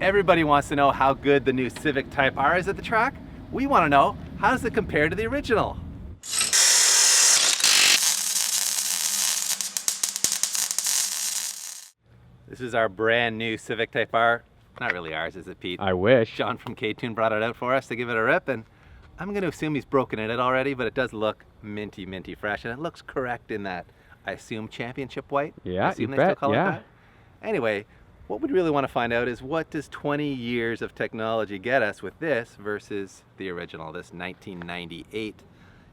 Everybody wants to know how good the new Civic Type R is at the track. We want to know, how does it compare to the original? This is our brand new Civic Type R. Not really ours, is it, Pete? I wish. John from K-Tune brought it out for us to give it a rip, and I'm going to assume he's broken in it already, but it does look minty fresh, and it looks correct in that, I assume, championship white. Yeah, I assume you they still bet, call it yeah. that. Anyway, what we really want to find out is, what does 20 years of technology get us with this versus the original, this 1998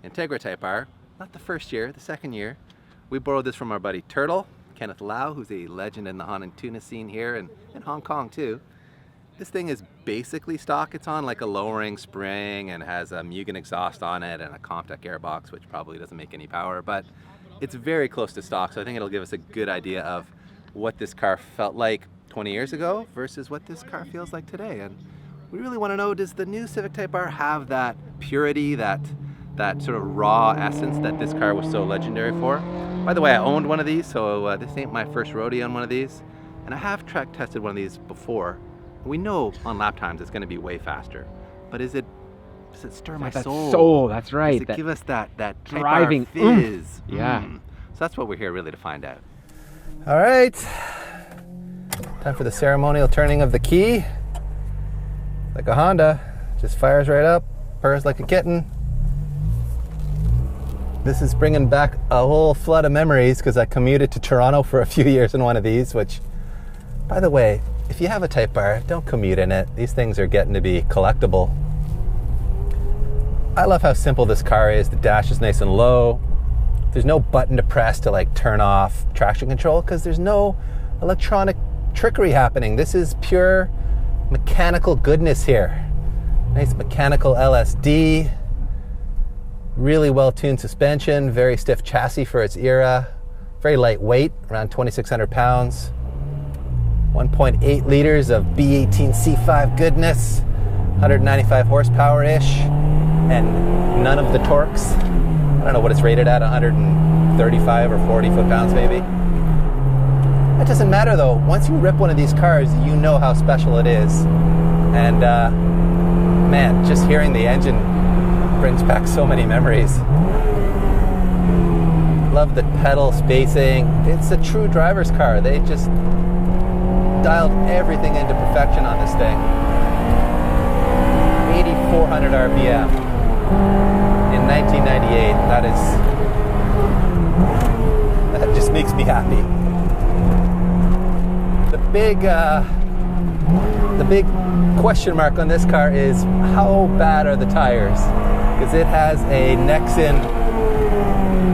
Integra Type R? Not the first year, the second year. We borrowed this from our buddy Turtle, Kenneth Lau, who's a legend in the Honda tuna scene here and in Hong Kong too. This thing is basically stock. It's on like a lowering spring and has a Mugen exhaust on it and a Comtech airbox, which probably doesn't make any power, but it's very close to stock, so I think it'll give us a good idea of what this car felt like 20 years ago versus what this car feels like today. And we really want to know, does the new Civic Type R have that purity, that sort of raw essence that this car was so legendary for? By the way, I owned one of these, so this ain't my first rodeo on one of these. And I have track tested one of these before. We know on lap times it's going to be way faster. But does it stir my soul? Soul, that's right. Does it give us that driving Type R fizz? Yeah. So that's what we're here really to find out. All right, time for the ceremonial turning of the key. Like a Honda, just fires right up, purrs like a kitten. This is bringing back a whole flood of memories because I commuted to Toronto for a few years in one of these, which, by the way, if you have a Type R, don't commute in it. These things are getting to be collectible. I love how simple this car is. The dash is nice and low. There's no button to press to like turn off traction control because there's no electronic trickery happening. This is pure mechanical goodness here. Nice mechanical LSD. Really well-tuned suspension, very stiff chassis for its era, very lightweight, around 2,600 pounds, 1.8 liters of B18 C5 goodness, 195 horsepower-ish, and none of the torques. I don't know what it's rated at, 135 or 40 foot-pounds maybe. That doesn't matter though. Once you rip one of these cars, you know how special it is. And man, just hearing the engine brings back so many memories. Love the pedal spacing. It's a true driver's car. They just dialed everything into perfection on this thing. 8,400 RPM in 1998. That just makes me happy. The big question mark on this car is, how bad are the tires? Because it has a Nexen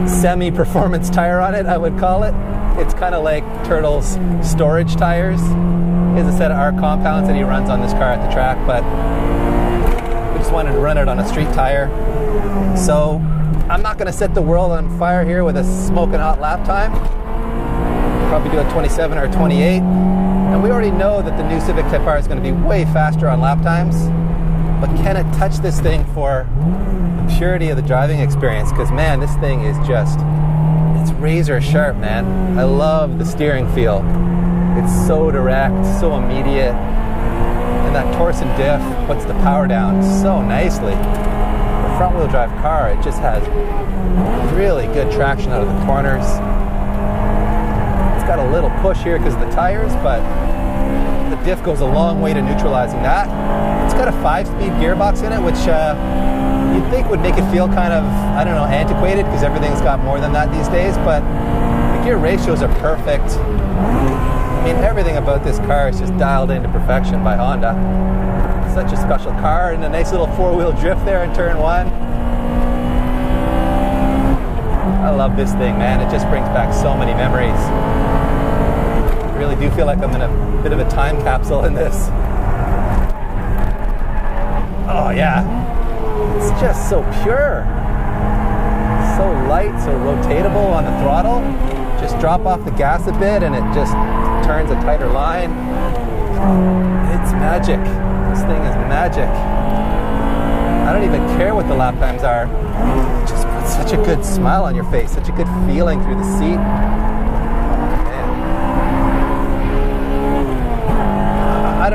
semi-performance tire on it, I would call it. It's kind of like Turtle's storage tires. He has a set of R compounds that he runs on this car at the track, but we just wanted to run it on a street tire. So I'm not going to set the world on fire here with a smoking hot lap time. Probably do a 27 or a 28. And we already know that the new Civic Type R is going to be way faster on lap times. But can it touch this thing for the purity of the driving experience? Because man, this thing is just, it's razor sharp, man. I love the steering feel. It's so direct, so immediate. And that Torsen diff puts the power down so nicely. The front wheel drive car, it just has really good traction out of the corners. It's got a little push here because of the tires, but the diff goes a long way to neutralizing that. It's got a 5-speed gearbox in it, which you'd think would make it feel kind of, I don't know, antiquated because everything's got more than that these days, but the gear ratios are perfect. I mean, everything about this car is just dialed into perfection by Honda. Such a special car, and a nice little 4-wheel drift there in turn 1. I love this thing, man. It just brings back so many memories. I really do feel like I'm in a bit of a time capsule in this. Oh yeah, it's just so pure. So light, so rotatable on the throttle. Just drop off the gas a bit and it just turns a tighter line. It's magic. This thing is magic. I don't even care what the lap times are. It just puts such a good smile on your face, such a good feeling through the seat.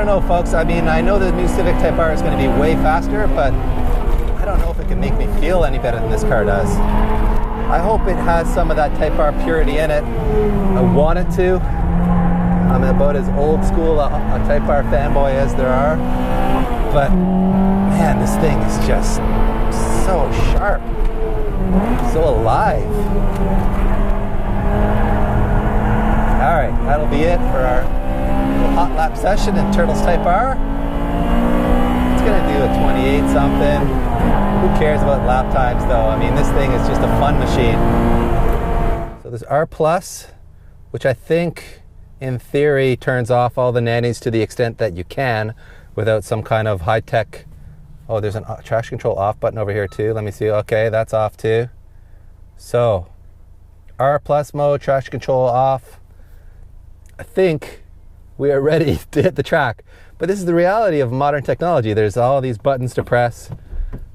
don't know, folks. I mean, I know the new Civic Type R is going to be way faster, but I don't know if it can make me feel any better than this car does. I hope it has some of that Type R purity in it. I want it to. I'm about as old school a Type R fanboy as there are. But, man, this thing is just so sharp. So alive. Alright, that'll be it for our little hot lap session in Turtles Type R. It's going to do a 28 something. Who cares about lap times though? I mean, this thing is just a fun machine. So there's R+, which I think in theory turns off all the nannies to the extent that you can without some kind of high-tech. Oh, there's a traction control off button over here too. Let me see. Okay, that's off too. So R+ mode, traction control off. I think we are ready to hit the track. But this is the reality of modern technology. There's all these buttons to press.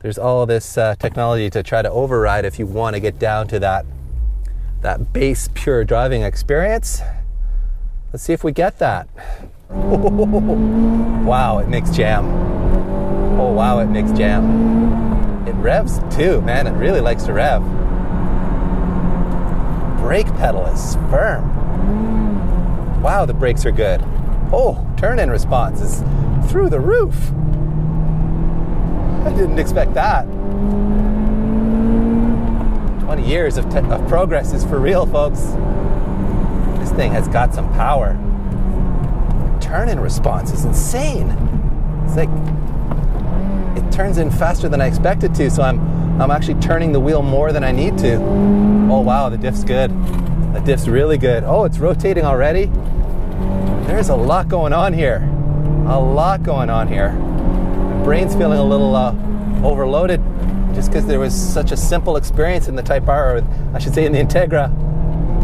There's all this technology to try to override if you want to get down to that base pure driving experience. Let's see if we get that. Wow, it makes jam. Oh wow, it makes jam. It revs too, man. It really likes to rev. Brake pedal is firm. Wow, the brakes are good. Oh, turn-in response is through the roof. I didn't expect that. 20 years of progress is for real, folks. This thing has got some power. Turn-in response is insane. It's like it turns in faster than I expected to, so I'm actually turning the wheel more than I need to. Oh wow, the diff's good. The diff's really good. Oh, it's rotating already. There's a lot going on here. A lot going on here. My brain's feeling a little overloaded just because there was such a simple experience in the Type R, or I should say in the Integra.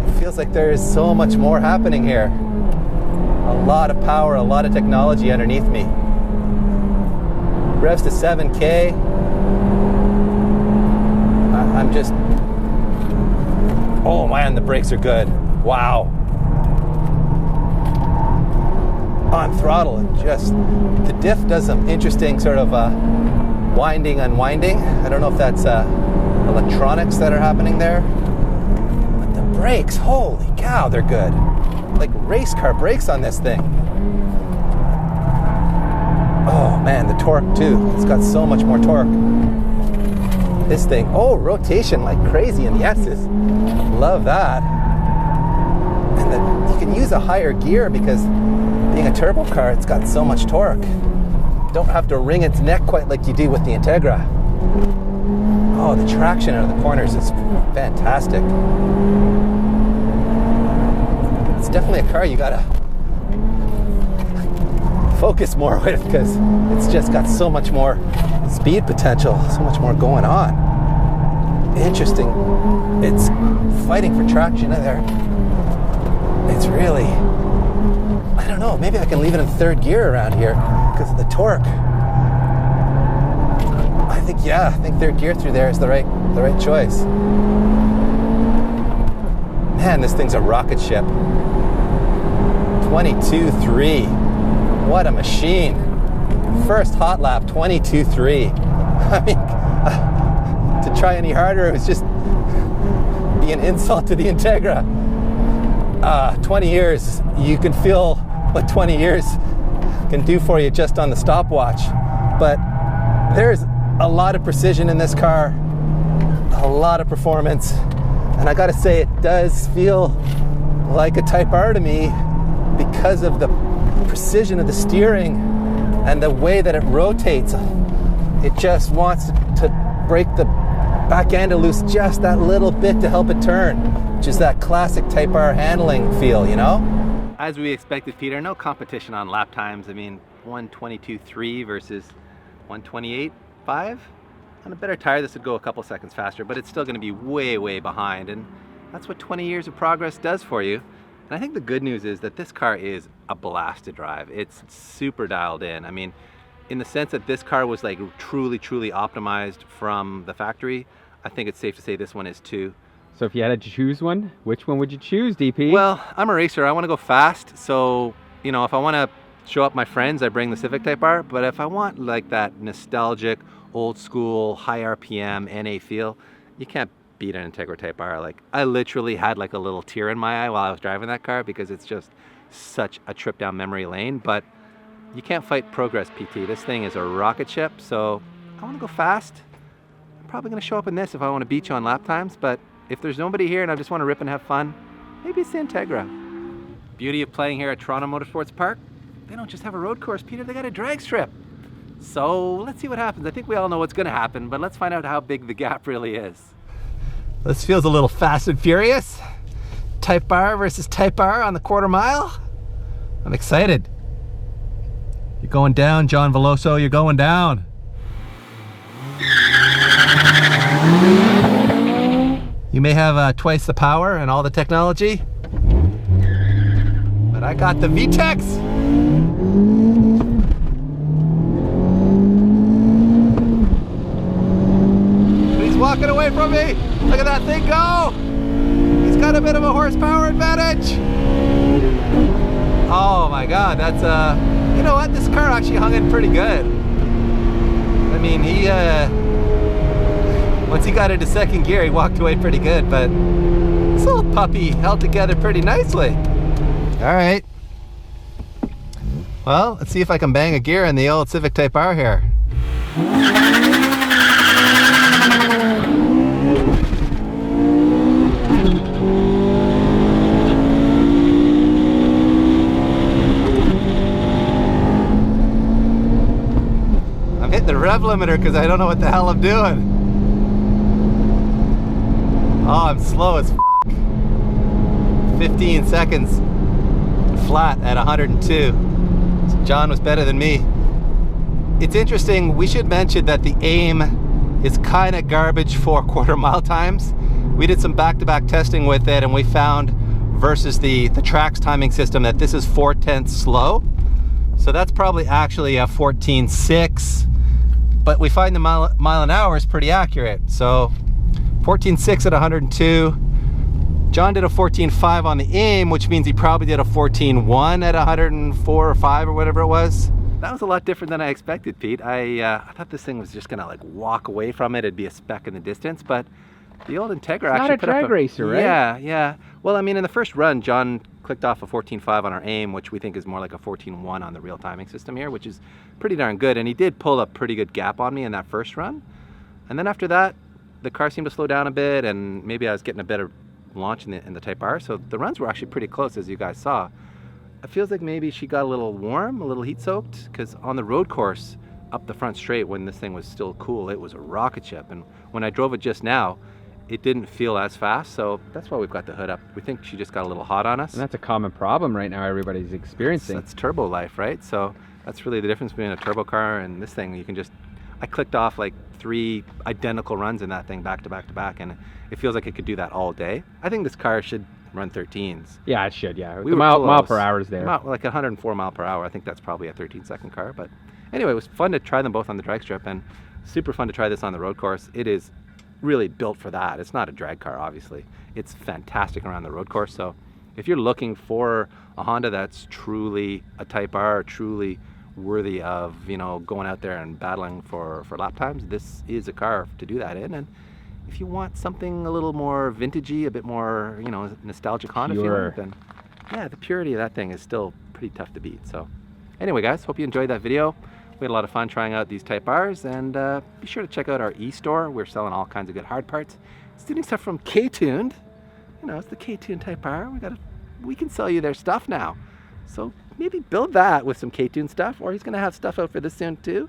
It feels like there is so much more happening here. A lot of power, a lot of technology underneath me. Revs to 7K. I'm just... Oh man, the brakes are good. Wow. On throttle, the diff does some interesting sort of winding, unwinding. I don't know if that's electronics that are happening there. But the brakes, holy cow, they're good. Like race car brakes on this thing. Oh man, the torque too. It's got so much more torque. This thing, oh, rotation like crazy in the S's. Love that. And you can use a higher gear because being a turbo car, it's got so much torque. You don't have to wring its neck quite like you do with the Integra. Oh, the traction out of the corners is fantastic. It's definitely a car you gotta focus more with because it's just got so much more speed potential, so much more going on. Interesting. It's fighting for traction in there. It's really... I don't know, maybe I can leave it in third gear around here because of the torque. I think third gear through there is the right choice. Man, this thing's a rocket ship. 22.3. What a machine. First hot lap, 22.3. I mean, to try any harder, it was just be an insult to the Integra. 20 years, you can feel what 20 years can do for you just on the stopwatch. But there's a lot of precision in this car, a lot of performance, and I gotta say it does feel like a Type R to me because of the precision of the steering and the way that it rotates. It just wants to break the back end loose just that little bit to help it turn, which is that classic Type R handling feel, you know? As we expected, Peter, no competition on lap times. I mean, 1:22.3 versus 1:28.5. On a better tire, this would go a couple seconds faster, but it's still going to be way, way behind. And that's what 20 years of progress does for you. And I think the good news is that this car is a blast to drive. It's super dialed in. I mean, in the sense that this car was like truly, truly optimized from the factory, I think it's safe to say this one is too. So if you had to choose one, which one would you choose, DP? Well, I'm a racer. I want to go fast. So, you know, if I want to show up my friends, I bring the Civic Type R. But if I want like that nostalgic, old school, high RPM, NA feel, you can't beat an Integra Type R. Like, I literally had like a little tear in my eye while I was driving that car because it's just such a trip down memory lane. But you can't fight progress, PT. This thing is a rocket ship, so I want to go fast. I'm probably going to show up in this if I want to beat you on lap times, but if there's nobody here and I just want to rip and have fun, maybe it's the Integra. Beauty of playing here at Toronto Motorsports Park, they don't just have a road course, Peter, they got a drag strip. So let's see what happens. I think we all know what's going to happen, but let's find out how big the gap really is. This feels a little fast and furious. Type R versus Type R on the quarter mile. I'm excited. You're going down, John Veloso, you're going down. You may have twice the power and all the technology, but I got the VTEX. He's walking away from me. Look at that thing go. He's got a bit of a horsepower advantage. Oh my God, that's you know what? This car actually hung in pretty good. I mean, he once he got into second gear, he walked away pretty good, but this little puppy held together pretty nicely. All right. Well, let's see if I can bang a gear in the old Civic Type R here. I'm hitting the rev limiter because I don't know what the hell I'm doing. Oh, I'm slow as fuck. 15 seconds flat at 102. So John was better than me. It's interesting, we should mention that the AIM is kind of garbage for quarter mile times. We did some back-to-back testing with it and we found versus the Trax timing system that this is 4/10 slow. So that's probably actually a 14.6, but we find the mile an hour is pretty accurate. So 14.6 at 102. John did a 14.5 on the AIM, which means he probably did a 14.1 at 104 or 5 or whatever it was. That was a lot different than I expected, Pete. I thought this thing was just gonna like walk away from it. It'd be a speck in the distance, but the old Integra actually not a drag racer, right? Yeah, yeah. Well, I mean, in the first run, John clicked off a 14.5 on our AIM, which we think is more like a 14.1 on the real timing system here, which is pretty darn good. And he did pull a pretty good gap on me in that first run. And then after that, the car seemed to slow down a bit, and maybe I was getting a better launch in the Type R. So the runs were actually pretty close, as you guys saw. It feels like maybe she got a little warm, a little heat soaked, because on the road course up the front straight when this thing was still cool, it was a rocket ship. And when I drove it just now, it didn't feel as fast. So that's why we've got the hood up. We think she just got a little hot on us. And that's a common problem right now everybody's experiencing. That's turbo life, right? So that's really the difference between a turbo car and this thing. You can just, I clicked off like 3 identical runs in that thing back to back to back, and it feels like it could do that all day. I think this car should run 13s. Yeah, it should, yeah. We the were mile close. per hour is there. Like 104 mile per hour. I think that's probably a 13-second car. But anyway, it was fun to try them both on the drag strip, and super fun to try this on the road course. It is really built for that. It's not a drag car, obviously. It's fantastic around the road course. So if you're looking for a Honda that's truly a Type R, truly worthy of, you know, going out there and battling for lap times, this is a car to do that in. And if you want something a little more vintagey, a bit more, you know, nostalgic Honda feeling, then yeah, the purity of that thing is still pretty tough to beat. So anyway, guys, hope you enjoyed that video. We had a lot of fun trying out these Type Rs, and be sure to check out our e-store. We're selling all kinds of good hard parts. Stealing stuff from K-Tuned. You know, it's the K-Tuned Type R. We can sell you their stuff now. So maybe build that with some K-Tuned stuff, or he's gonna have stuff out for this soon too.